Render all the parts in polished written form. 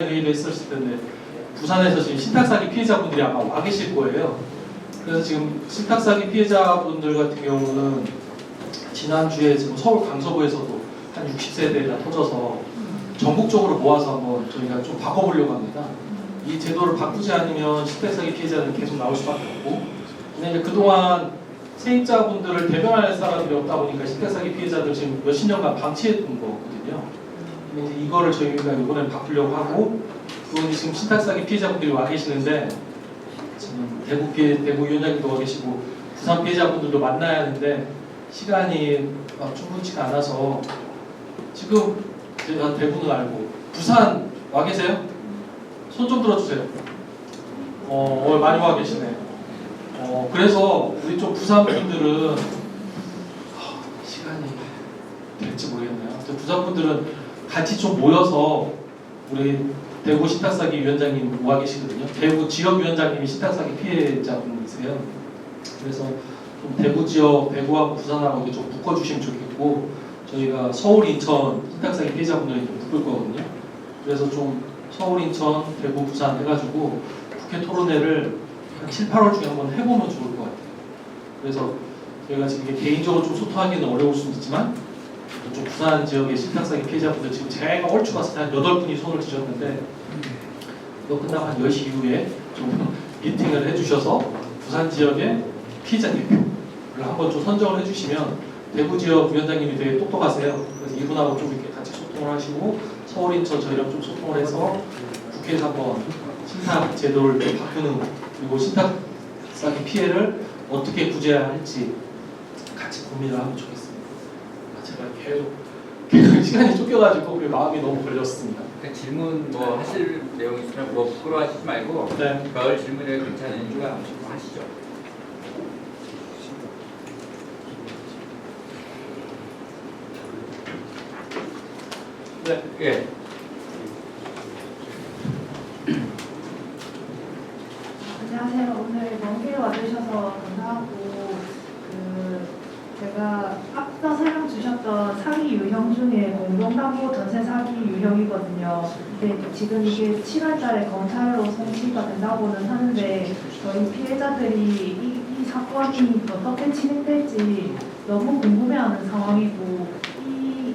회의를 했었을 텐데 부산에서 지금 신탁사기 피해자분들이 아마 와 계실 거예요. 그래서 지금 신탁사기 피해자분들 같은 경우는 지난주에 지금 서울 강서구에서도 한 60세대가 터져서 전국적으로 모아서 한번 저희가 좀 바꿔보려고 합니다. 이 제도를 바꾸지 않으면 신탁사기 피해자는 계속 나올 수밖에 없고, 근데 이제 그동안 세입자분들을 대변할 사람이 없다 보니까 신탁사기 피해자들 지금 몇십 년간 방치했던 거거든요. 근데 이제 이거를 저희가 이번에 바꾸려고 하고, 그건 지금 신탁사기 피해자분들이 와 계시는데 지금 대구 위원장님도 와 계시고 부산 피해자분들도 만나야 하는데 시간이 충분치가 않아서 지금 제가 대구는 알고 부산 와 계세요? 손 좀 들어주세요. 오늘 많이 와 계시네. 그래서 우리 좀 부산 분들은 시간이 될지 모르겠네요. 부산 분들은 같이 좀 모여서 우리 대구 신탁사기 위원장님 와 계시거든요. 대구 지역 위원장님이 신탁사기 피해자분이세요. 그래서 좀 대구 지역, 대구하고 부산하고 이렇게 좀 묶어주시면 좋겠고, 저희가 서울, 인천 신탁사기 피해자분들이 좀 묶을 거거든요. 그래서 좀 서울, 인천, 대구, 부산 해가지고 국회 토론회를 한 7, 8월 중에 한번 해보면 좋을 것 같아요. 그래서 저희가 지금 이게 개인적으로 좀 소통하기는 어려울 수는 있지만, 좀 부산 지역의 신탁사기 피해자분들 지금 제가 얼추 봤을 때 한 8분이 손을 드셨는데, 이거 끝나고 한 10시 이후에 좀 미팅을 해주셔서 부산 지역의 피해자 대표를 한번 좀 선정을 해주시면, 대구 지역 위원장님이 되게 똑똑하세요. 그래서 이분하고 좀 이렇게 같이 소통을 하시고 서울, 인천 저희랑 좀 소통을 해서 국회에서 한번 신탁 제도를 좀 바꾸는, 그리고 신탁사기 피해를 어떻게 구제해야 할지 같이 고민을 하면 좋겠습니다. 제가 계속 시간이 쫓겨가지고 우리 마음이 너무 걸렸습니다. 질문 뭐 하실 내용 있으면 뭐 부끄러워하시지 말고, 네. 그걸 질문에 괜찮으니까 하시죠. 네. 예. 안녕하세요. 오늘 먼 길 와주셔서 감사하고, 제가 앞서 설명 주셨던 사기 유형 중에 공동담보 전세 사기 유형이거든요. 근데 지금 이게 7월달에 검찰로 송치가 된다고는 하는데, 저희 피해자들이 이 사건이 어떻게 진행될지 너무 궁금해하는 상황이고, 이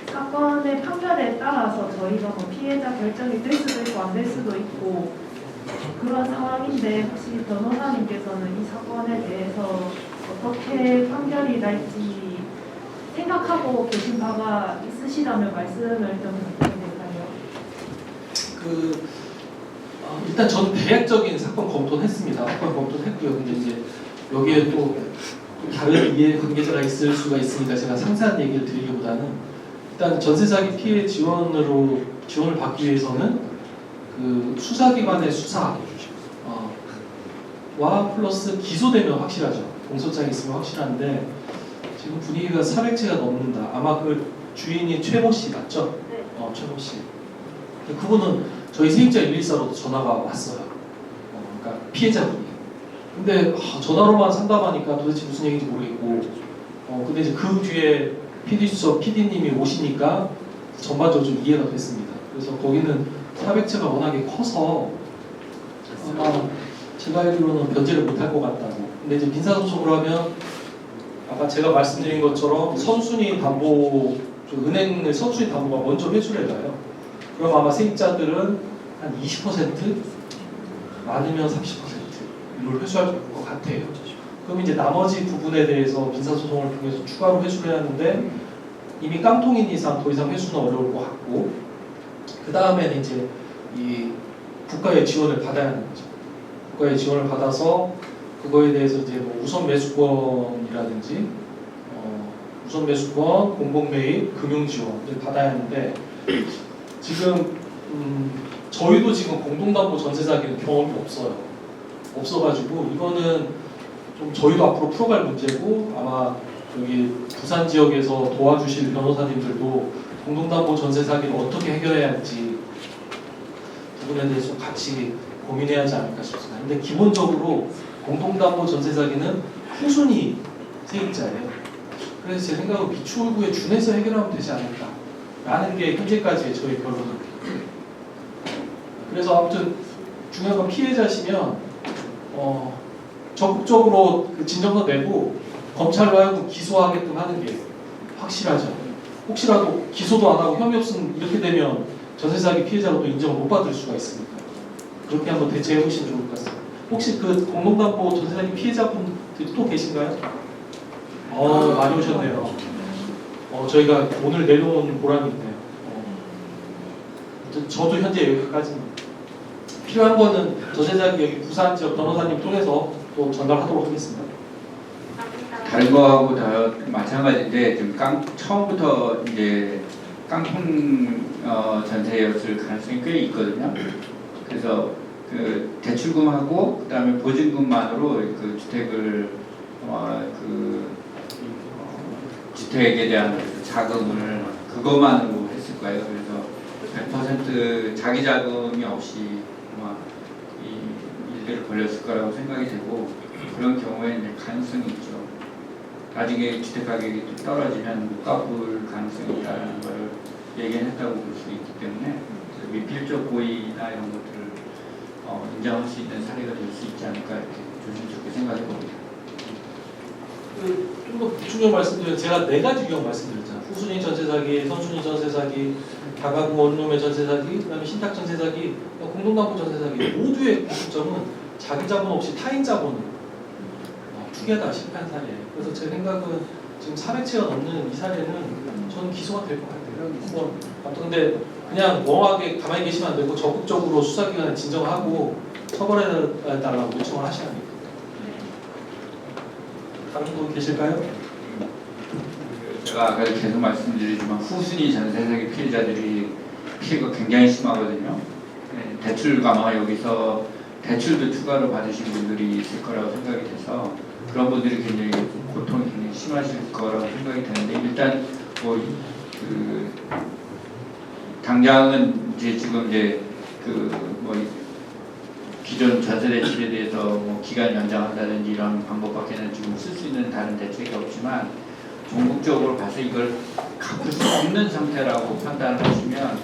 사건의 판결에 따라서 저희가 뭐 피해자 결정이 될 수도 있고 안 될 수도 있고 그런 상황인데, 혹시 변호사님께서는 이 사건에 대해서 어떻게 판결이 날지 생각하고 계신 바가 있으시다면 말씀을 좀 부탁드릴까요? 일단 저는 대략적인 사건 검토는 했습니다. 사건 검토는 했고요. 근데 이제 여기에 또 다른 이해 관계자가 있을 수가 있으니까 제가 상세한 얘기를 드리기보다는, 일단 전세 사기 피해 지원을 받기 위해서는 그 수사기관의 수사와 플러스 기소되면 확실하죠. 공소장이 있으면 확실한데 지금 분위기가 400채가 넘는다. 아마 그 주인이 최모 씨 맞죠? 네. 최모 씨. 그분은 저희 세입자 114로도 전화가 왔어요. 그러니까 피해자분이. 근데 전화로만 상담하니까 도대체 무슨 얘기인지 모르겠고, 근데 이제 그 뒤에 PD님이 오시니까 전반적으로 좀 이해가 됐습니다. 그래서 거기는 400채가 워낙에 커서 아마 제가 알기로는 변제를 못할 것 같다고. 근데 이제 민사소송으로 하면 아까 제가 말씀드린 것처럼 선순위 담보, 은행의 선순위 담보가 먼저 회수를 해가요. 그럼 아마 세입자들은 한 20%? 많으면 30% 이걸 회수할 것 같아요. 그럼 이제 나머지 부분에 대해서 민사소송을 통해서 추가로 회수를 해야 하는데, 이미 깡통인 이상 더 이상 회수는 어려울 것 같고, 그 다음에는 이제 이 국가의 지원을 받아야 하는 거죠. 국가의 지원을 받아서 그거에 대해서 이제 뭐 우선 매수권이라든지 우선 매수권, 공공매입, 금융 지원을 받아야 하는데, 지금 저희도 지금 공동담보 전세 사기는 경험이 없어가지고 이거는 좀 저희도 앞으로 풀어갈 문제고, 아마 여기 부산 지역에서 도와주실 변호사님들도 공동담보 전세 사기를 어떻게 해결해야 할지 부분에 대해서 같이 고민해야 하지 않을까 싶습니다. 근데 기본적으로 공동담보 전세 사기는 후순위 세입자예요. 그래서 제 생각은 비추홀구에 준해서 해결하면 되지 않을까 라는 게 현재까지의 저희 결론입니다. 그래서 아무튼 중요한 건 피해자시면 적극적으로 그 진정서 내고 검찰로 하여금 기소하게끔 하는 게 확실하죠. 혹시라도 기소도 안 하고 혐의 없음 이렇게 되면 전세 사기 피해자로도 인정을 못 받을 수가 있으니까 그렇게 한번 대처해 보시면 좋을 것 같습니다. 혹시 그 공동담보 전세 사기 피해자분들이 또 계신가요? 많이 오셨네요. 저희가 오늘 내려온 보람이 있네요. 저도 현재 여기까지입니다. 필요한 거는 전세 사기 여기 부산 지역 변호사님 통해서 또 전달하도록 하겠습니다. 다른 거하고 다 마찬가지인데 좀 처음부터 이제 깡통 전세였을 가능성이 꽤 있거든요. 그래서 그 대출금하고 그다음에 보증금만으로 그 주택을 주택에 대한 자금을 그것만으로 했을 거예요. 그래서 100% 자기 자금이 없이 아마 이 일들을 벌였을 거라고 생각이 되고 그런 경우에 이제 가능성이 있죠. 나중에 주택 가격이 또 떨어지면 못 갚을 가능성이 있다는 걸 얘기했다고 볼 수 있기 때문에 미필적 고의나 이런 것들을 인정할 수 있는 사례가 될 수 있지 않을까 이렇게 조심스럽게 생각해 봅니다. 좀 더 보충적 말씀드리면 제가 4가지 유형 말씀드렸잖아요. 후순위 전세 사기, 선순위 전세 사기, 다가구 원룸의 전세 사기, 그다음에 신탁 전세 사기, 공동담보 전세 사기 모두의 공통점은 자기 자본 없이 타인 자본으로 투기하다 실패한 사례예요. 그래서 제 생각은 지금 400채가 넘는 이 사례는 저는 기소가 될 것 같아요. 근데 그냥 멍하게 가만히 계시면 안 되고 적극적으로 수사기관에 진정하고 처벌해달라고 요청을 하셔야 합니다. 다른 분 계실까요? 제가 아까 계속 말씀드리지만 후순위 전세 사기 피해자들이 피해가 굉장히 심하거든요. 대출 아마 여기서 대출도 추가로 받으신 분들이 있을 거라고 생각이 돼서 그런 분들이 굉장히 고통이 굉장히 심하실 거라고 생각이 되는데 일단 당장은 지금 기존 전세 대출에 대해서 기간 연장한다든지 이런 방법밖에는 지금 쓸 수 있는 다른 대책이 없지만 전국적으로 봐서 이걸 갚을 수 없는 상태라고 판단을 하시면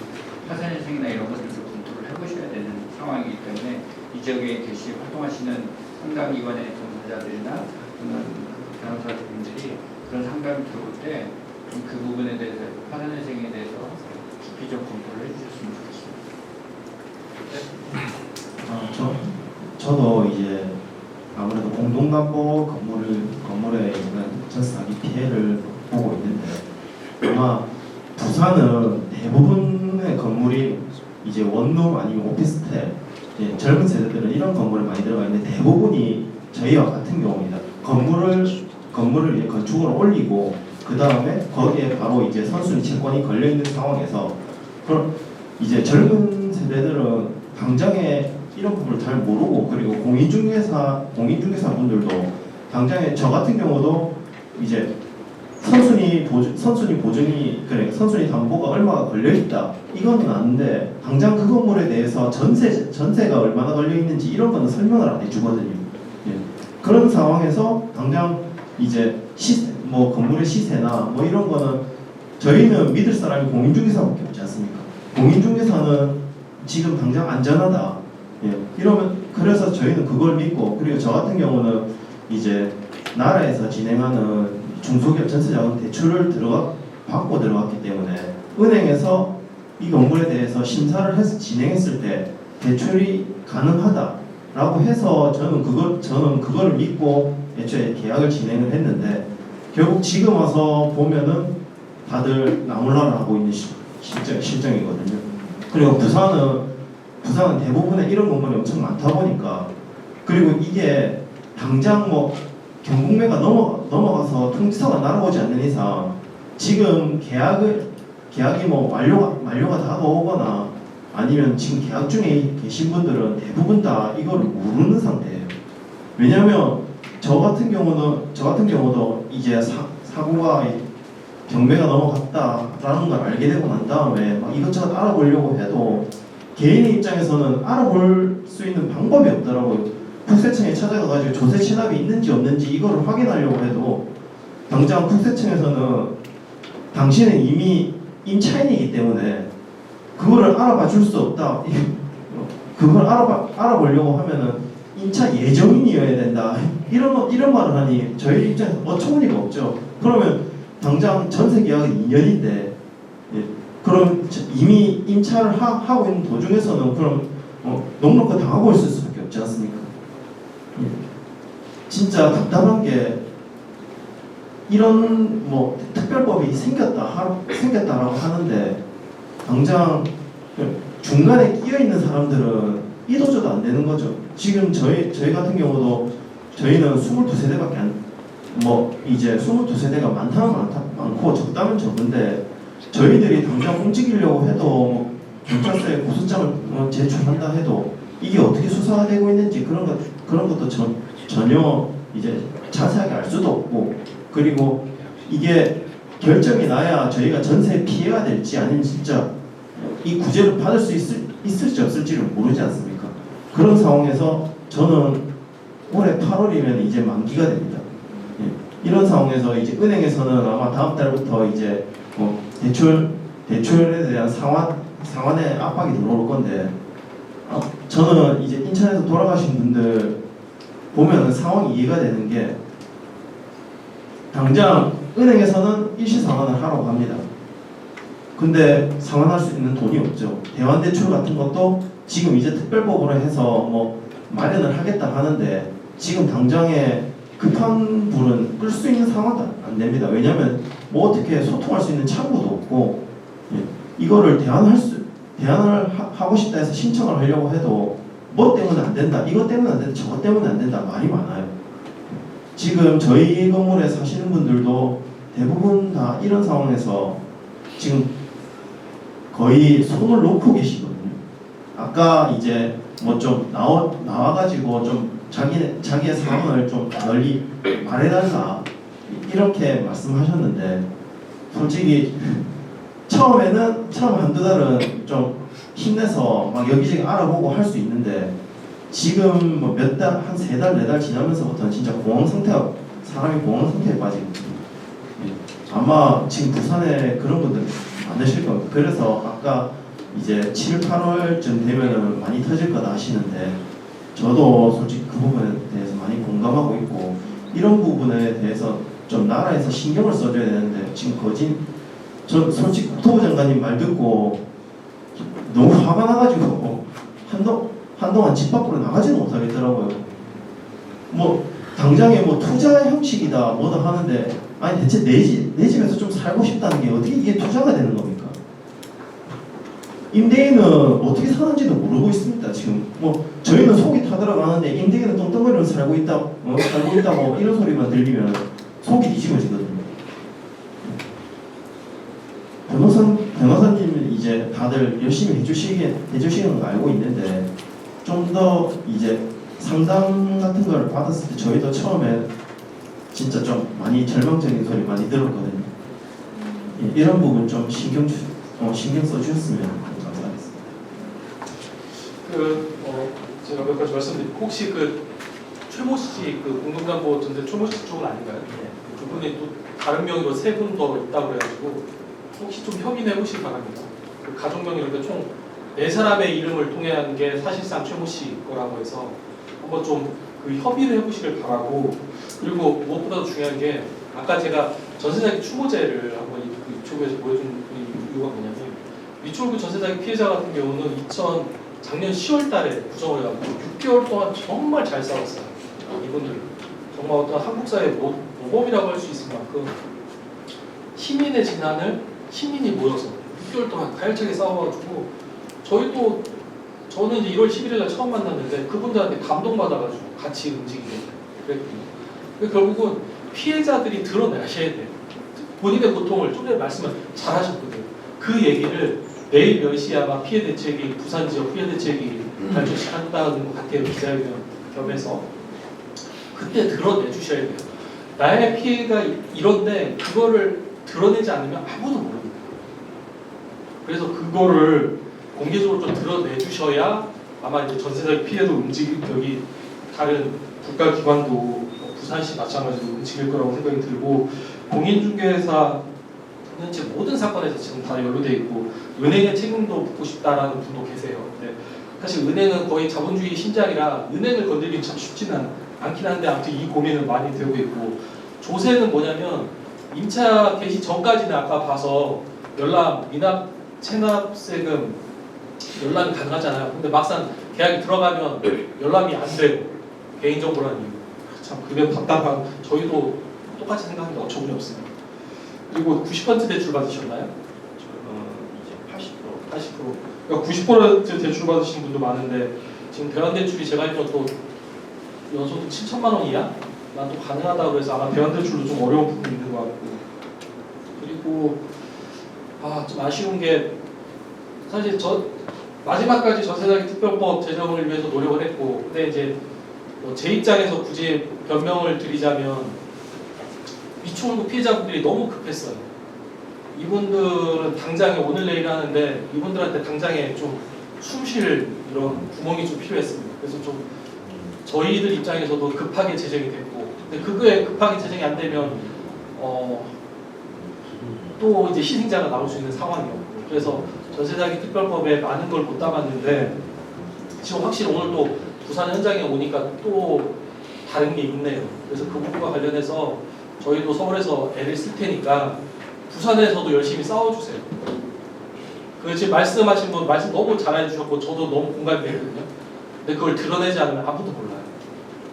파산일생이나 이런 것들을 검토를 해보셔야 되는 상황이기 때문에 이 지역에 활동하시는 상담기관의 종사자들이나 변호사분들이 그런 상담이 들어올 때 그 부분에 대해서 파산일생에 대해서 깊이 좀 검토를 해주셨으면 좋겠습니다. 저도 이제 아무래도 공동담보 건물에 있는 전세 사기 피해를 보고 있는데 아마 부산은 대부분의 건물이 이제 원룸 아니면 오피스텔 젊은 세대들은 이런 건물에 많이 들어가 있는데 대부분이 저희와 같은 경우입니다. 건물을 이제 건축으로 올리고 그 다음에 거기에 바로 이제 선순위 채권이 걸려 있는 상황에서 그럼 이제 젊은 세대들은 당장에 이런 부분을 잘 모르고 그리고 공인중개사 분들도 당장에 저 같은 경우도 이제 선순위 담보가 얼마가 걸려 있다 이거는 아는데 당장 그 건물에 대해서 전세가 얼마나 걸려 있는지 이런 거는 설명을 안 해주거든요. 그런 상황에서 당장 이제 건물의 시세나 이런 거는 저희는 믿을 사람이 공인중개사밖에 없지 않습니까? 공인중개사는 지금 당장 안전하다. 이러면 그래서 저희는 그걸 믿고 그리고 저 같은 경우는 이제 나라에서 진행하는 중소기업 전세자금 대출을 받고 들어갔기 때문에 은행에서 이 건물에 대해서 심사를 해서 진행했을 때 대출이 가능하다라고 해서 저는 그걸 믿고 애초에 계약을 진행을 했는데 결국 지금 와서 보면은 다들 나몰라라 하고 있는 실정이거든요. 그리고 부산은 대부분의 이런 건물이 엄청 많다 보니까 그리고 이게 당장 경북매가 넘어가서 통지서가 날아오지 않는 이상 지금 계약이 만료가 다가오거나 아니면 지금 계약 중에 계신 분들은 대부분 다 이거를 모르는 상태예요. 왜냐하면 저 같은 경우도 이제 사고가 경매가 넘어갔다라는 걸 알게 되고 난 다음에 막 이것저것 알아보려고 해도 개인의 입장에서는 알아볼 수 있는 방법이 없더라고요. 국세청에 찾아가가지고 조세 체납이 있는지 없는지 이거를 확인하려고 해도 당장 국세청에서는 당신은 이미 임차인이기 때문에 그거를 알아봐 줄 수 없다. 그걸 알아보려고 하면은 임차 예정인이어야 된다. 이런 말을 하니 저희 입장에서 어처구니가 없죠. 그러면 당장 전세 계약은 2년인데 예, 그럼 이미 임차를 하고 있는 도중에서는 그럼 녹록과 당하고 있을 수밖에 없지 않습니까? 예. 진짜 답답한 게 이런 뭐 특별법이 생겼다라고 하는데 당장 중간에 끼어 있는 사람들은 이도저도 안 되는 거죠. 지금 저희 같은 경우도 저희는 22세대밖에 이제 22세대가 많고 적다면 적은데 저희들이 당장 움직이려고 해도 경찰서에 고소장을 제출한다 해도 이게 어떻게 수사가 되고 있는지 그런 것도 전혀 이제 자세하게 알 수도 없고, 그리고 이게 결정이 나야 저희가 전세 피해가 될지 아니면 진짜 이 구제를 받을 수 있을지 없을지를 모르지 않습니까? 그런 상황에서 저는 올해 8월이면 이제 만기가 됩니다. 예. 이런 상황에서 이제 은행에서는 아마 다음 달부터 이제 대출에 대한 상환의 압박이 들어올 건데, 저는 이제 인천에서 돌아가신 분들 보면 상황이 이해가 되는 게, 당장 은행에서는 일시 상환을 하라고 합니다. 근데 상환할 수 있는 돈이 없죠. 대환대출 같은 것도 지금 이제 특별법으로 해서 마련을 하겠다 하는데 지금 당장에 급한 불은 끌 수 있는 상황도 안 됩니다. 왜냐하면 어떻게 소통할 수 있는 창구도 없고, 이거를 대안을 하고 싶다 해서 신청을 하려고 해도 뭐 때문에 안 된다, 이것 때문에 안 된다, 저것 때문에 안 된다 말이 많아요. 지금 저희 건물에 사시는 분들도 대부분 다 이런 상황에서 지금 거의 손을 놓고 계시거든요. 아까 이제 좀 나와가지고 좀 자기의 상황을 좀 널리 말해달라 이렇게 말씀하셨는데, 솔직히 처음 한두 달은 좀 힘내서 막 여기저기 알아보고 할 수 있는데, 지금 한 3달, 4달 지나면서부터는 진짜 사람이 공황 상태에 빠지거든요. 아마 지금 부산에 그런 분들 많으실 겁니다. 그래서 아까 이제 7, 8월쯤 되면은 많이 터질 거다 하시는데, 저도 솔직히 그 부분에 대해서 많이 공감하고 있고, 이런 부분에 대해서 좀 나라에서 신경을 써줘야 되는데, 지금 저 솔직히 국토부 장관님 말 듣고 너무 화가 나가지고 한동안 집 밖으로 나가지는 못하겠더라고요. 당장에 투자 형식이다 뭐다 하는데, 아니 대체 내 집에서 좀 살고 싶다는 게 어떻게 이게 투자가 되는 겁니까? 임대인은 어떻게 사는지도 모르고 있습니다. 지금 저희는 속이 타들어가는데 임대인은 똥덩어리로 살고 있다고 이런 소리만 들리면 속이 뒤집어지거든요. 변호사님은 이제 다들 열심히 해주시는 거 알고 있는데, 좀 더 이제 상담 같은 걸 받았을 때 저희도 처음에 진짜 좀 많이 절망적인 소리 많이 들었거든요. 이런 부분 좀 신경 써주셨으면 감사하겠습니다. 제가 몇 가지 말씀드리고, 혹시 최모 씨 공동담보 전세 최모 씨 쪽은 아닌가요? 그분이 또 다른 명의로 3분 더 있다고 그래가지고 혹시 좀 확인해 보시기 바랍니다. 가족 명의로 총 4사람의 이름을 통해 한 게 사실상 최모 씨 거라고 해서 한번 좀 협의를 해보시길 바라고, 그리고 무엇보다도 중요한 게 아까 제가 전세자기 추모제를 한번 유튜브에서 보여준 이유가 뭐냐면, 위촉구 전세자기 피해자 같은 경우는 작년 10월 달에 구정을 해가지고 6개월 동안 정말 잘 싸웠어요. 이분들 정말 어떤 한국 사회 모범이라고 할 수 있을 만큼 시민의 진안을 시민이 모여서 6개월 동안 가열차게 싸워가지고, 저는 이제 1월 11일날 처음 만났는데 그분들한테 감동받아가지고 같이 움직이게 그랬거든요. 결국은 피해자들이 드러내셔야 돼요. 본인의 고통을 좀 전에 말씀을 잘 하셨거든요. 그 얘기를 내일 몇 시에 아마 피해대책이, 부산 지역 피해대책이 발표한다는 것 같아요. 기자회견 겸해서. 그때 드러내 주셔야 돼요. 나의 피해가 이런데 그거를 드러내지 않으면 아무도 모릅니다. 그래서 그거를 공개적으로 좀 드러내 주셔야 아마 이제 전세자기 피해도 여기 다른 국가기관도 부산시 마찬가지로 움직일 거라고 생각이 들고, 공인중개사는 제 모든 사건에서 지금 다 연루돼 있고 은행의 책임도 묻고 싶다라는 분도 계세요. 근데 사실 은행은 거의 자본주의 신장이라 은행을 건드리기 참 쉽지는 않긴 한데 아무튼 이 고민은 많이 되고 있고 조세는 뭐냐면 임차 개시 전까지는 아까 봐서 열람, 미납, 체납세금 열람이 가능하잖아요. 근데 막상 계약이 들어가면 열람이 안 돼요. 개인정보라는 이유. 참 그게 답답한 저희도 똑같이 생각하는데 어처구니 없습니다. 그리고 90% 대출 받으셨나요? 이제 80%. 80%. 그러니까 90% 대출 받으신 분도 많은데 지금 대환대출이 제가 알기로 또 연소득 7천만 원 이하? 난 또 가능하다고 해서 아마 대환대출도 좀 어려운 부분이 있는 것 같고 그리고 좀 아쉬운 게 사실 마지막까지 전세사기 특별법 제정을 위해서 노력을 했고 근데 이제 제 입장에서 굳이 변명을 드리자면 미추홀구 피해자분들이 너무 급했어요. 이분들은 당장에 오늘 내일 하는데 이분들한테 당장에 좀 숨쉴 이런 구멍이 좀 필요했습니다. 그래서 좀 저희들 입장에서도 급하게 제정이 됐고 근데 그거에 급하게 제정이 안 되면 또 이제 희생자가 나올 수 있는 상황이었고 그래서 전세사기 특별법에 많은 걸 못 담았는데 지금 확실히 오늘 또 부산 현장에 오니까 또 다른 게 있네요. 그래서 그 부분과 관련해서 저희도 서울에서 애를 쓸 테니까 부산에서도 열심히 싸워주세요. 그 지금 말씀하신 분 말씀 너무 잘해주셨고 저도 너무 공감이 되거든요. 근데 그걸 드러내지 않으면 아무도 몰라요.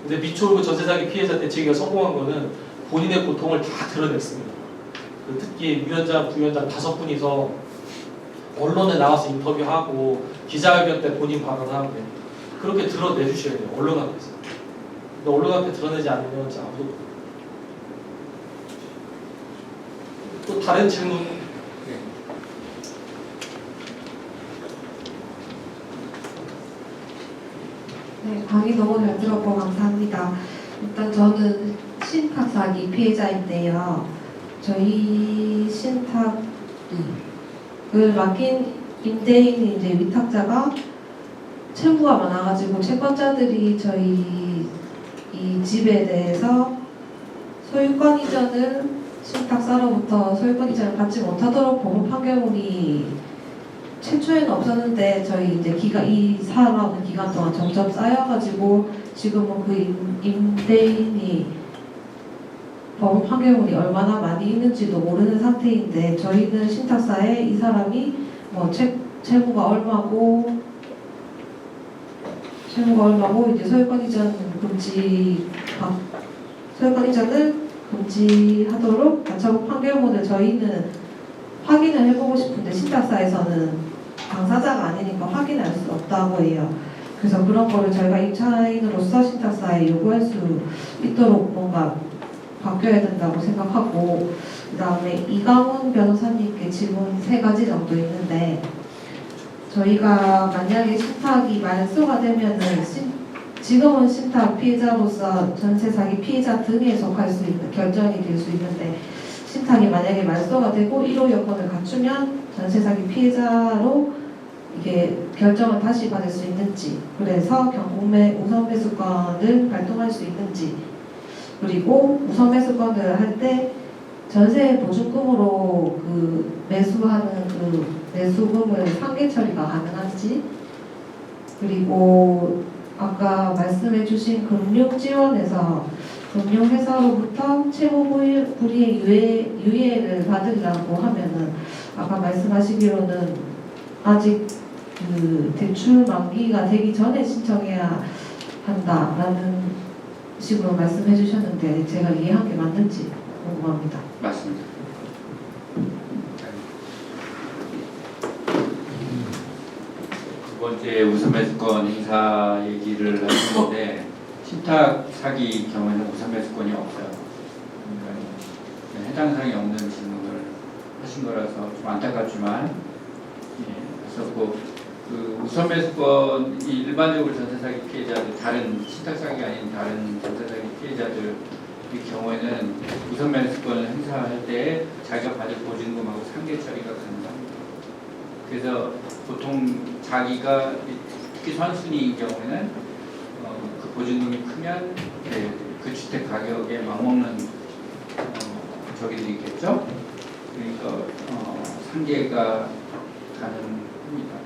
근데 미추홀구 전세사기 피해자 대책위가 성공한 거는 본인의 고통을 다 드러냈습니다. 특히 위원장, 부위원장 5분이서 언론에 나와서 인터뷰하고 기자회견 때 본인 발언하고 그렇게 드러내주셔야 돼요. 언론 앞에서. 근데 언론 앞에 드러내지 않으면 진짜 아무도 또 다른 질문. 네, 강의 너무 잘 들었고 감사합니다. 일단 저는 신탁 사기 피해자인데요. 저희 신탁을 맡긴 임대인이 이제 위탁자가 채무가 많아가지고 채권자들이 저희 이 집에 대해서 소유권 이전을 신탁사로부터 소유권 이전을 받지 못하도록 보호 판결문이 최초에는 없었는데 저희 이제 이 사업하는 기간 동안 점점 쌓여가지고 지금은 그 임대인이 법원 판결문이 얼마나 많이 있는지도 모르는 상태인데 저희는 신탁사에 이 사람이 뭐 채무가 얼마고 이제 소유권 이전을 금지하도록 가처분 판결문을 저희는 확인을 해보고 싶은데 신탁사에서는 당사자가 아니니까 확인할 수 없다고 해요. 그래서 그런 거를 저희가 임차인으로서 신탁사에 요구할 수 있도록 뭔가 바뀌어야 된다고 생각하고 그 다음에 이강훈 변호사님께 질문 3가지 정도 있는데 저희가 만약에 신탁이 말소가 되면은 지금은 신탁 피해자로서 전세 사기 피해자 등에 속할 수 있는 결정이 될 수 있는데 신탁이 만약에 말소가 되고 1호 여건을 갖추면 전세 사기 피해자로 이게 결정을 다시 받을 수 있는지 그래서 경매 우선 매수권을 발동할 수 있는지 그리고 우선 매수권을 할 때 전세 보증금으로 그 매수하는 그 매수금을 상계 처리가 가능한지 그리고 아까 말씀해주신 금융지원에서 금융회사로부터 채무 불이행 유예를 받으려고 하면은 아까 말씀하시기로는 아직 그 대출 만기가 되기 전에 신청해야 한다라는 식으로 말씀해 주셨는데 제가 이해한 게 맞는지 궁금합니다. 맞습니다. 두 번째 우선매수권 행사 얘기를 하신 건데 신탁 사기 경우에는 우선매수권이 없어요. 그러니까 해당 사항이 없는 질문을 하신 거라서 좀 안타깝지만 그래서 그 우선매수권 일반적으로 전세사기 피해자들 다른 신탁사기 아닌 다른 전세사기 피해자들 이 경우에는 우선매수권을 행사할 때 자기가 받을 보증금하고 상계 처리가 가능합니다. 그래서 보통 자기가 특히 선순위인 경우에는 그 보증금이 크면 그 주택 가격에 맞먹는 저기들이 있겠죠. 그러니까 상계가 가능합니다.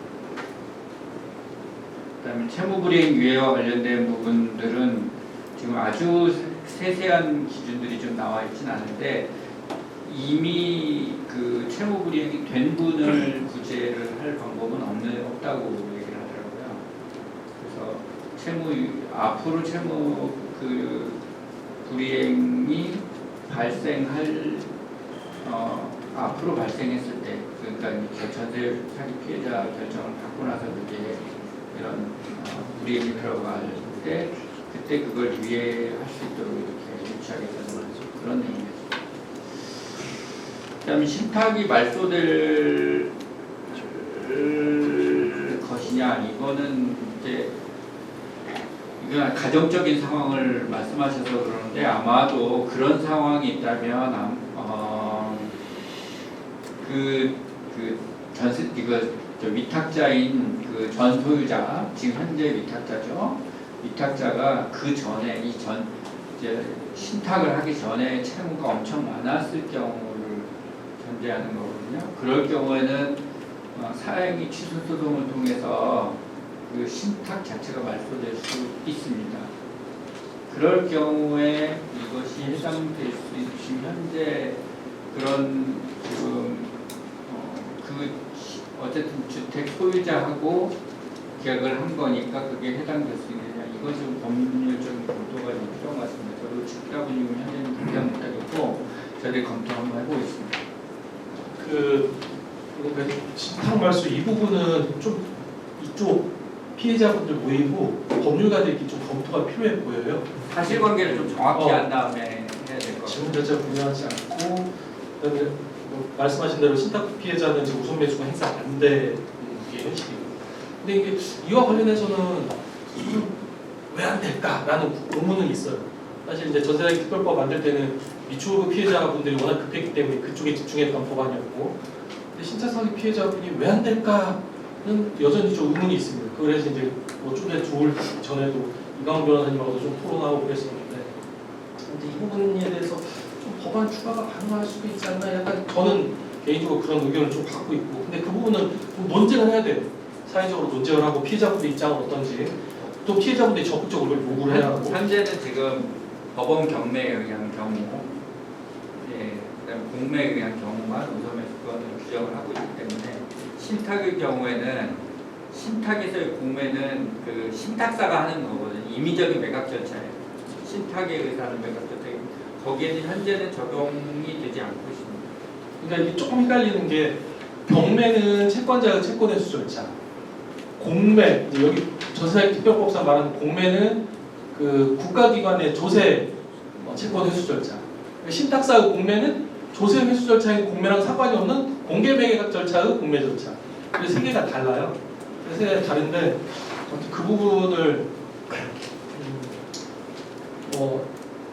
그다음에 채무불이행 유예와 관련된 부분들은 지금 아주 세세한 기준들이 좀 나와 있진 않은데 이미 그 채무불이행이 된 분을 구제를 할 방법은 없다고 얘기를 하더라고요. 그래서 앞으로 채무 그 불이행이 발생할 앞으로 발생했을 때, 그러니까 이제 전세 사기 피해자 결정을 받고 나서 이제 이런 불이행이 들어갈 때 그때 그걸 유예할 수 있도록 이렇게 유치하겠다는 그런 내용이었습니다. 그다음에 신탁이 말소될 것이냐, 이거는 이제 이건 가정적인 상황을 말씀하셔서 그러는데 아마도 그런 상황이 있다면 전세 위탁자인 그 전 소유자, 지금 현재 위탁자죠. 위탁자가 그 전에 이제 신탁을 하기 전에 채무가 엄청 많았을 경우를 전제하는 거거든요. 그럴 경우에는 사행위 취소 소송을 통해서 그 신탁 자체가 말소될 수 있습니다. 그럴 경우에 이것이 해당될 수 있는 현재 그런 지금 어쨌든 주택 소유자하고 계약을 한 거니까 그게 해당될 수 있느냐, 이건 좀 법률적인 검토가 좀 필요한 것 같습니다. 저도 직답은 현재는 답변 못하겠고 저희들이 검토 한번 해보겠습니다. 신탁 말소 이 부분은 좀 이쪽 피해자분들 모이고 법률가들끼리 좀 검토가 필요해 보여요. 사실관계를 좀 정확히 한 다음에 해야 될 것 같아요. 지문 자체가 분명하지 않고, 그다음에 말씀하신 대로 신탁 피해자는 지금 우선 매수가 행사 안 되는 게 현실이에요. 근데 이게 이와 관련해서는 왜 안 될까라는 의문은 있어요. 사실 이제 전세사기 특별법 만들 때는 미추홀구 피해자분들이 워낙 급했기 때문에 그쪽에 집중했던 법안이었고, 근데 신탁사기 피해자분이 왜 안 될까는 여전히 좀 의문이 있습니다. 그래서 이제 좀 전에도 이강원 변호사님하고도 좀 토론하고 그랬었는데, 근데 이 부분에 대해서 좀 법안 추가가 가능할 수도 있지 않나, 약간 저는 개인적으로 그런 의견을 좀 갖고 있고, 근데 그 부분은 좀 논쟁을 해야 돼요. 사회적으로 논쟁을 하고 피해자분들 입장은 어떤지, 또 피해자분들이 적극적으로 요구를 해야 하고. 현재는 지금 법원 경매에 의한 경우, 그다음에 공매에 의한 경우만 우선매수권을 규정을 하고 있기 때문에 신탁의 경우에는 신탁에서의 공매는 그 신탁사가 하는 거거든요. 임의적인 매각 절차예요. 신탁에 의해서 하는 매각 절차예요. 거기에는 현재는 적용이 되지 않고 있습니다. 그러니까 이게 조금 헷갈리는 게, 경매는 채권자의 채권 회수 절차, 공매, 이제 여기 전세사기 특별법상 말하는 공매는 그 국가기관의 조세 채권 회수 절차, 신탁사의 공매는 조세 회수 절차인 공매랑 상관이 없는 공개 매각 절차의 공매 절차. 그래서 세 개가 달라요. 그래서 세 개가 다른데 그 부분을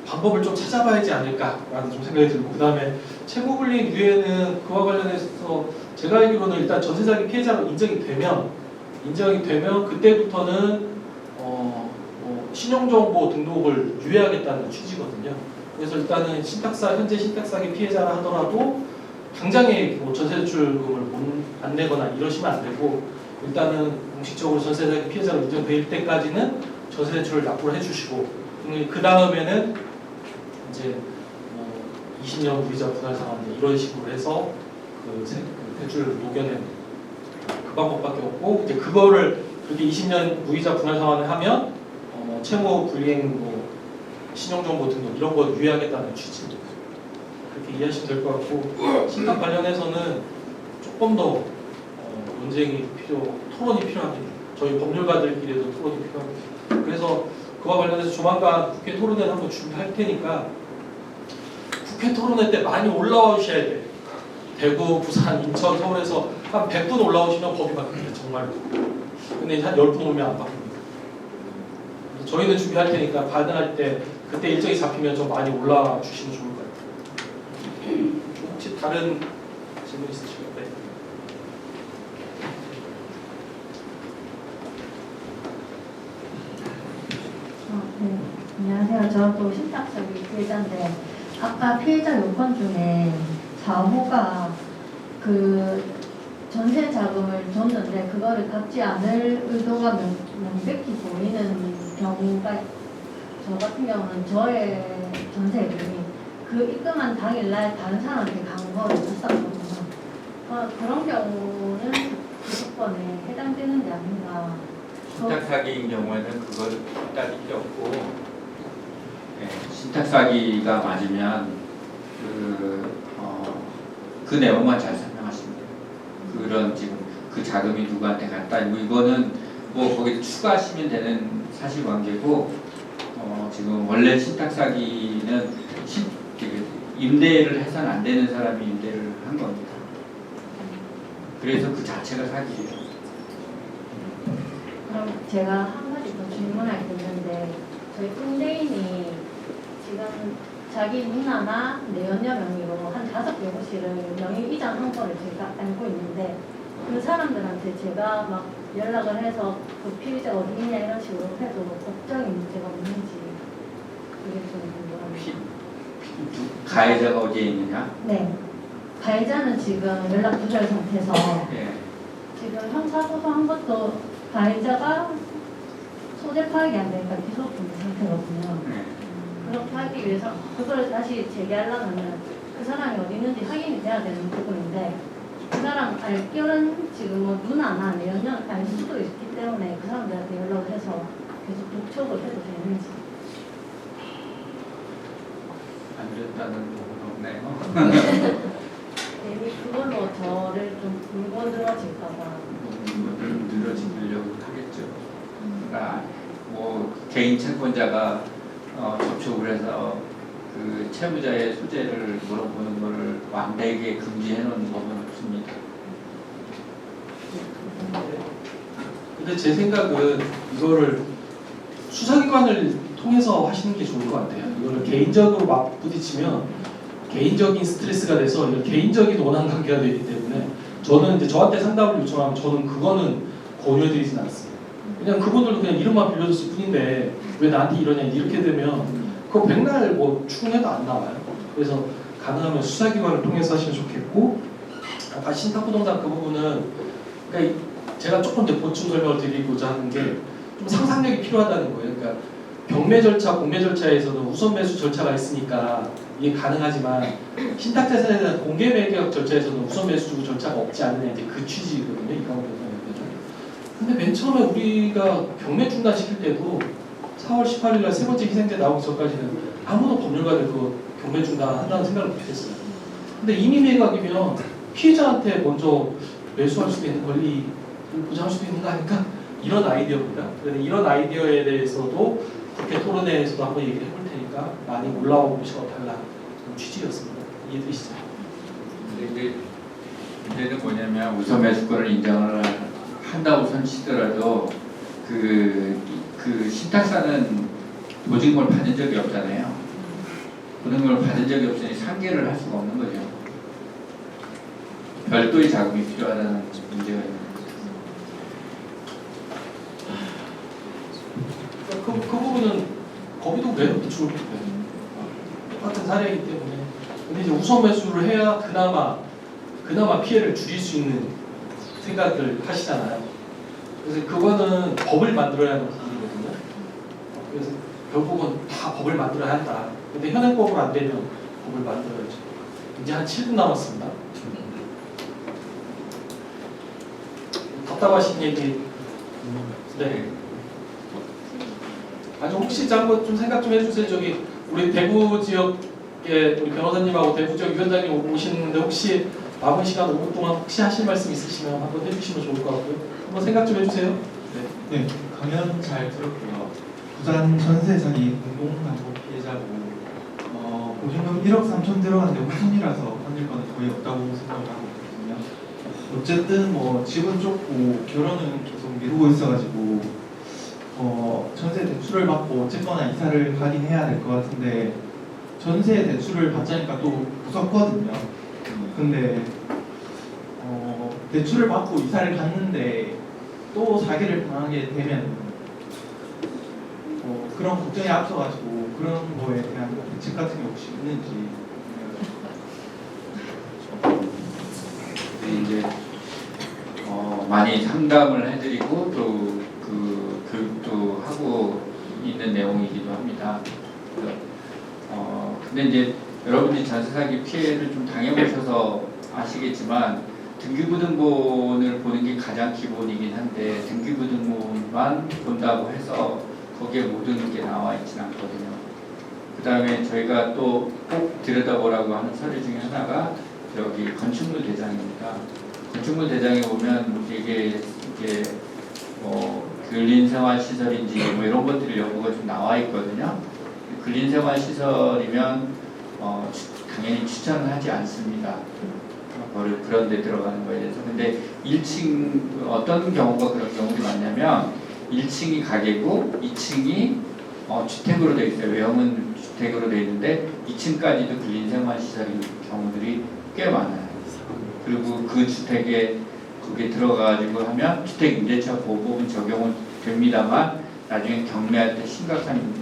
방법을 좀 찾아봐야 하지 않을까라는 좀 생각이 들고, 그 다음에 채무불이행 유예는 그와 관련해서 제가 알기로는 일단 전세사기 피해자로 인정이 되면 그때부터는 신용정보 등록을 유예하겠다는 취지거든요. 그래서 일단은 현재 신탁사기 피해자라 하더라도 당장에 전세대출금을 안 내거나 이러시면 안 되고, 일단은 공식적으로 전세사기 피해자로 인정될 때까지는 전세대출을 납부를 해주시고, 그 다음에는 이제 20년 무이자 분할 상환 이런 식으로 해서 그 대출을 녹여내는 그 방법밖에 없고, 이제 그거를 그렇게 20년 무이자 분할 상환을 하면 채무 불이행 신용정보 등록 이런 거 유예하겠다는 취지입니다. 그렇게 이해하시면 될 것 같고, 신탁 관련해서는 조금 더 논쟁이 토론이 필요합니다. 저희 법률가들끼리도 토론이 필요합니다. 그래서 그와 관련해서 조만간 국회 토론회를 한번 준비할 테니까 국회 토론회 때 많이 올라오셔야 돼요. 대구, 부산, 인천, 서울에서 한 100분 올라오시면 법이 바뀝니다. 정말로. 근데 한 10분 오면 안 바뀝니다. 저희는 준비할 테니까 발언할 때 그때 일정이 잡히면 좀 많이 올라와 주시면 좋을 것 같아요. 혹시 다른 질문 있으실까요? 네. 네. 안녕하세요. 저는 또 신탁사기 피해자인데, 아까 피해자 요건 중에 4호가 그 전세 자금을 줬는데 그거를 갚지 않을 의도가 명백히 보이는 경우가 저 같은 경우는 저의 전세금이 그 입금한 당일날 다른 사람한테 간 거를 줬었거든요. 그런 경우는 구속권에 해당되는 게 아닌가. 신탁 사기인 경우에는 그걸 따질 게 없고, 신탁 사기가 맞으면 그 내용만 잘 설명하시면 돼요. 그런 지금 그 자금이 누구한테 갔다, 이거는 뭐 거기 추가하시면 되는 사실관계고, 지금 원래 신탁 사기는 임대를 해서는 안 되는 사람이 임대를 한 겁니다. 그래서 그 자체가 사기예요. 그럼 제가 한 가지 더 질문할 게 있는데 저희 임대인이 지금 자기 누나나 내연녀 명의로 한 5개 호실을 명의 이전한 거를 제가 알고 있는데 그 사람들한테 제가 막 연락을 해서 그 피해자 어디 있냐 이런 식으로 해도 법적인 문제가 없는지 그게 좀 궁금합니다. 가해자가 어디에 있느냐? 네. 가해자는 지금 연락 두절 상태에서 예. 지금 형사소송한 것도 가해자가 소재 파악이 안 되니까 기소 중인 상태거든요. 예. 그렇게 하기 위해서 그걸 다시 재개하려면 그 사람이 어디 있는지 확인이 돼야 되는 부분인데 그 사람 알결은 지금 뭐 누나나 내연녀 알 수도 있기 때문에 그 사람들한테 연락을 해서 계속 독촉을 해도 되는지. 안 됐다는 부분은 없네요. 괜히 그걸로 저를 좀 물고 늘어질까봐. 늘어지려고 하겠죠. 그러니까 뭐 개인 채권자가 접촉을 해서 그 채무자의 소재를 물어보는 것을 완벽하게 금지해 놓은 법은 없습니다. 근데 제 생각은 이거를 수사기관을 통해서 하시는 게 좋을 것 같아요. 이거를 개인적으로 막 부딪히면 개인적인 스트레스가 돼서 이런 개인적인 원한 관계가 되기 때문에 저는 이제 저한테 상담을 요청하면 저는 그거는 권유해드리진 않습니다. 그냥 그분들도 그냥 이름만 빌려줬을 뿐인데 왜 나한테 이러냐 이렇게 되면 그거 백날 뭐 추궁해도 안 나와요. 그래서 가능하면 수사기관을 통해서 하시면 좋겠고 아까 신탁부동산 그 부분은 그러니까 제가 조금 더 보충 설명을 드리고자 하는 게 좀 상상력이 필요하다는 거예요. 그러니까 경매 절차, 공매 절차에서는 우선 매수 절차가 있으니까 이게 가능하지만 신탁자산에 대한 공개 매각 절차에서는 우선 매수 절차가 없지 않느냐 이제 그 취지거든요. 이 가운데서는. 근데 맨 처음에 우리가 경매 중단시킬 때도 4월 18일 날 세 번째 희생자 나오기 전까지는 아무도 법률가들 그 경매 중단한다는 생각을 못했어요. 근데 이미 매각이면 피해자한테 먼저 매수할 수도 있는 권리를 보장할 수도 있는 거 아닌가? 이런 아이디어입니다. 그래서 이런 아이디어에 대해서도 국회 토론회에서도 한번 얘기를 해볼 테니까 많이 올라오셔 달라 그런 취지였습니다. 이해되시죠? 근데 이게 문제는 뭐냐면 우선 매수권을 인정을 한다고 손치더라도 그 신탁사는 보증금을 받은 적이 없잖아요. 보증금을 받은 적이 없으니 상계를 할 수가 없는 거죠. 별도의 자금이 필요하다는 문제가 있는 거죠. 그 부분은 거기도 매우 좋을 텐데 똑같은 사례이기 때문에 근데 이제 우선 매수를 해야 그나마 피해를 줄일 수 있는 생각을 하시잖아요. 그래서 그거는 법을 만들어야 하는 부분이거든요. 그래서 결국은 다 법을 만들어야 한다. 근데 현행법으로 안 되면 법을 만들어야죠. 이제 한 7분 남았습니다. 답답하신 얘기. 네. 아주 혹시 한번 좀 생각 좀 해주세요. 저기 우리 대구 지역에 우리 변호사님하고 대구 지역 위원장님 오시는데 혹시 남은 시간 5분 동안 혹시 하실 말씀 있으시면 한번 해주시면 좋을 것 같고요. 한번 생각 좀 해주세요. 네, 강연 잘 들었고요. 부산 전세 사기 공동담보 피해자고 보증금 1억 3천 들어갔는데 후순이라서 받을 거는 거의 없다고 생각을 하고 있거든요. 어쨌든 뭐 집은 좁고 결혼은 계속 미루고 있어가지고 전세 대출을 받고 어쨌거나 이사를 가긴 해야 될 것 같은데 전세 대출을 받자니까 또 무섭거든요. 근데 대출을 받고 이사를 갔는데 또 사기를 당하게 되면 그런 걱정이 앞서가지고 그런 거에 대한 대책 같은 게 혹시 있는지. 이제 많이 상담을 해드리고 또 그 교육도 하고 있는 내용이기도 합니다. 그래서 근데 이제 여러분들이 전세 사기 피해를 좀 당해보셔서 아시겠지만 등기부등본을 보는 게 가장 기본이긴 한데 등기부등본만 본다고 해서 거기에 모든 게 나와 있지는 않거든요. 그 다음에 저희가 또 꼭 들여다보라고 하는 서류 중에 하나가 여기 건축물 대장입니다. 건축물 대장에 보면 이게 근린생활시설인지 뭐 이런 것들이 여부가 좀 나와 있거든요. 근린생활시설이면 당연히 추천을 하지 않습니다. 그런 데 들어가는 거에 대해서. 근데 1층 어떤 경우가 그런 경우가 많냐면 1층이 가게고 2층이 주택으로 되어 있어요. 외형은 주택으로 되어 있는데 2층까지도 근린생활시설인 경우들이 꽤 많아요. 그리고 그 주택에 거기에 들어가가지고 하면 주택임대차 보호법은 적용은 됩니다만 나중에 경매할 때 심각한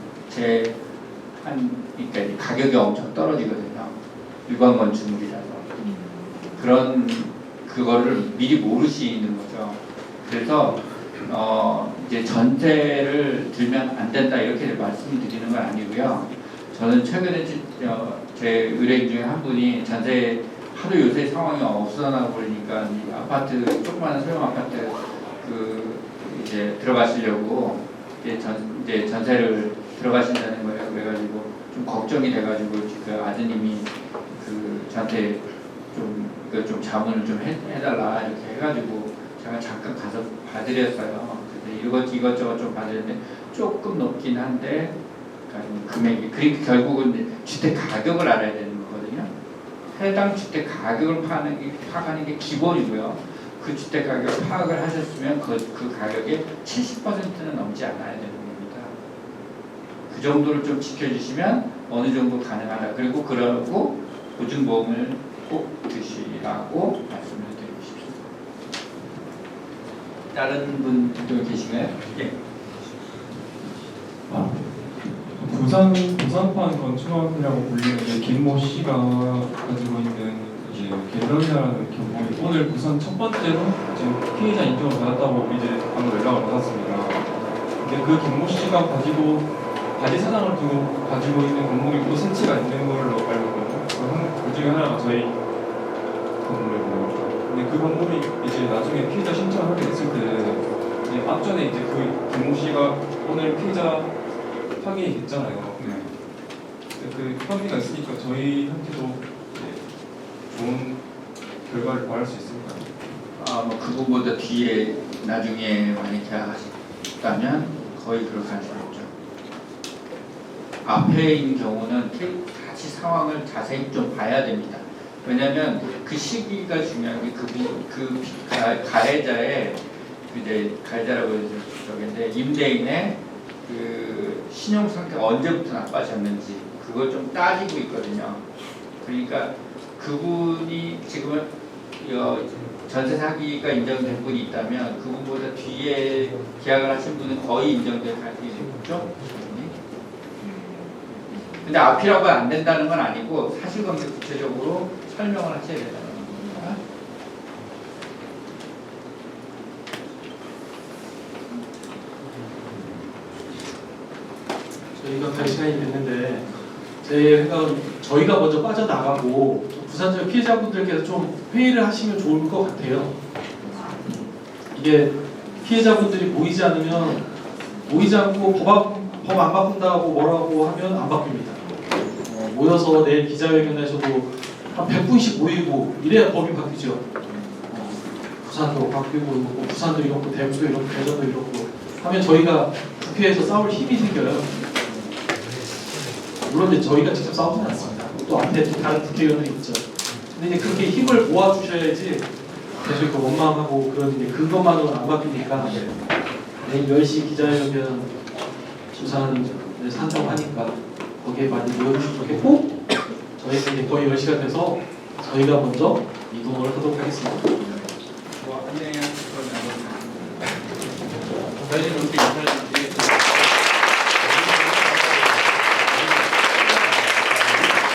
그러니까 가격이 엄청 떨어지거든요. 일반 건축물이라서 그거를 미리 모르시는 거죠. 그래서 이제 전세를 들면 안 된다 이렇게 말씀을 드리는 건 아니고요. 저는 최근에 제 의뢰인 중에 한 분이 전세 하도 요새 상황이 없어나 보니까 아파트 조그마한 소형 아파트 이제 들어가시려고 이제 전세를 들어가신다는 거예요. 그래가지고 좀 걱정이 돼가지고 그 아드님이 저한테 이거 좀 자문을 좀 해달라 이렇게 해가지고 제가 잠깐 가서 봐드렸어요. 근데 이것저것 좀 봐드렸는데 조금 높긴 한데 금액이 그러니까 결국은 주택 가격을 알아야 되는 거거든요. 해당 주택 가격을 파악하는 게 기본이고요. 그 주택 가격 파악을 하셨으면 그 가격의 70%는 넘지 않아야 되는 겁니다. 그 정도를 좀 지켜주시면 어느 정도 가능하다. 그러고 보증보험을 꼭 드시라고 말씀을 드리고 싶습니다. 다른 분도 계신가요? 예. 부산판 건축학이라고 불리는 김모 씨가 가지고 있는 이제 갤러리라는 경우에 오늘 부산 첫 번째로 지금 피해자 인정을 받았다고 이제 방금 연락을 받았습니다. 근데 그 김모 씨가 바지 사장을 두고 가지고 있는 건물이 또 세치가 있는 걸로 알고 있거든요. 그 중에 하나가 저희 건물이고요. 근데 그 건물이 이제 나중에 피해자 신청을 하게 됐을 때 이제 앞전에 이제 그 김모 씨가 오늘 피해자 확인이 됐잖아요. 그 협의가 있으니까 저희한테도 좋은 결과를 바랄 수 있을까요? 뭐 그거보다 뒤에 나중에 만약 계약하셨다면 거의 그럴 가능성이 없죠. 앞에 있는 경우는 같이 상황을 자세히 좀 봐야 됩니다. 왜냐하면 그 시기가 중요한 게 가해자의 이제 가해자라고 해서 저긴데 임대인의 신용 상태가 언제부터 나빠졌는지 그걸 좀 따지고 있거든요. 그러니까 그분이 지금은 전세 사기가 인정된 분이 있다면 그분보다 뒤에 계약을 하신 분은 거의 인정될 가능성이 높죠. 근데 앞이라고 안 된다는 건 아니고 사실관계 구체적으로 설명을 하셔야 된다는 겁니다. 저희가 갈 시간이 됐는데 제 생각은 저희가 먼저 빠져나가고 부산 지역 피해자분들께서 좀 회의를 하시면 좋을 것 같아요. 이게 피해자분들이 모이지 않고 법 안 바꾼다고 뭐라고 하면 안 바뀝니다. 모여서 내일 기자회견에서도 한 100분씩 모이고 이래야 법이 바뀌죠. 부산도 바뀌고 뭐 부산도 이렇고 대구도 이렇고 대전도 이렇고 하면 저희가 국회에서 싸울 힘이 생겨요. 물론 이제 저희가 직접 싸우지는 않습니다. 또 앞에 또 다른 국회의원들이 있죠. 근데 이제 그렇게 힘을 모아주셔야지 계속 원망하고 그런 이제 그것만으로는 안 바뀌니까 내일 10시 기자회견 부산에서 한다고 하니까 거기에 많이 모여주시면 좋겠고 저희가 이제 거의 10시가 돼서 저희가 먼저 이동을 하도록 하겠습니다. 안녕하세요. 저희는 이렇게 인사를